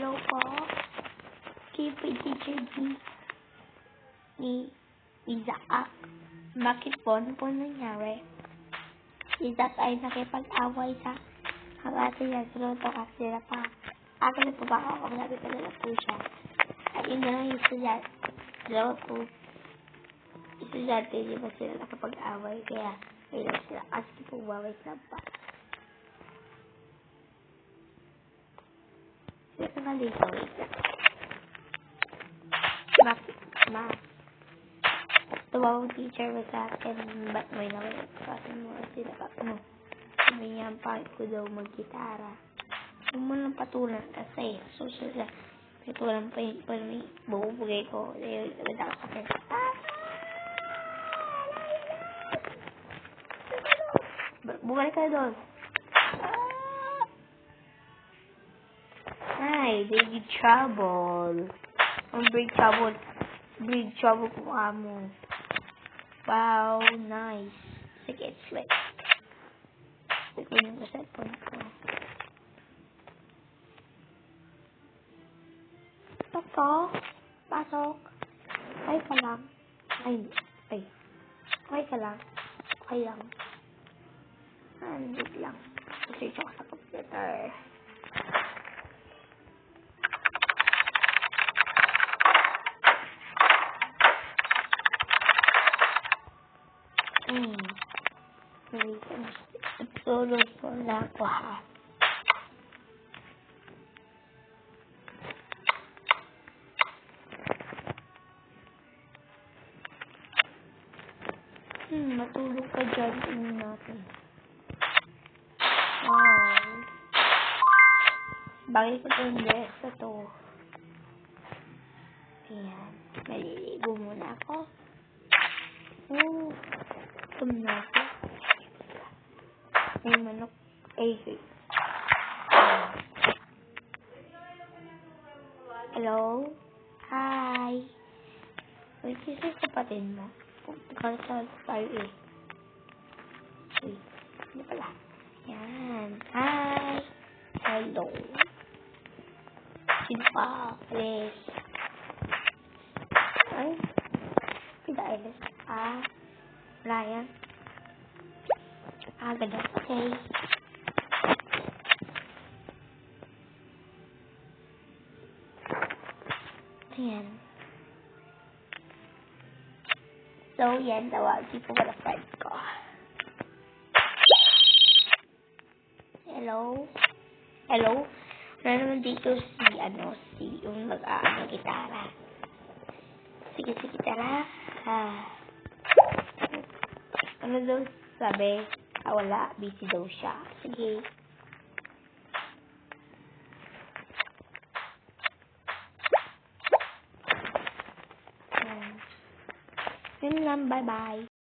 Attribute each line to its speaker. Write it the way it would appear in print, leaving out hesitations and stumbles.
Speaker 1: Hello po. Kayo po yung teacher ni Isaac. Bakit po? Ano po nangyari? Isaac ay nakipag-away sa kakasi niya. Sinuto kasi na pa. Akin na po ba ako kung nagkakala po siya. At yun na lang yung estudyante. Dalawa po. Estudyante, di ba sila nakapag-away? Kaya, ayun sila. Kasi po, wawait lang pa. Sila ka nga dito, wait lang. Bakit? Ma. Tumawag teacher mo sa akin. Ba't may nawala? Kasi mo sila pa. Ano? Sabi niya, ang pangit ko daw mag-gitara. Huwag mo lang patulan kasi. So, sila. Patulan pa yung bubugay ko. Dahil, wala ka sa akin. Bumalik ka doon. Hi, baby trouble. Ang big trouble. Big trouble ko mo. Wow, nice. Sige, it's lit. Ikunin ko sa cellphone ko. Pasok. Pasok. Okay ka lang. Ay. Okay ka lang. Okay lang. Wait lang. Search ako sa computer. Tulog po na ako ha. Matulog ka dyan. Tingnan natin. Wow. Bagay ko ito yung dress na to. Ayan. Maliligo muna ako. Tum na ako. May manok. Hello? Hi. Wait, kasi kapatid mo. Karsal tayo eh. Wait. Hindi pala. Yan. Hi. Hello. Sino pa? Alice. Ay. Pida Alice. Ryan. Ganun. Okay. Ayan. So, yan. Tawagin ko pala friend ko. Hello? Hello? Wala naman dito yung gitara. Sige, tara. Ano daw sabi? Wala. Busy daw siya. Sige. Yun lang. Bye-bye.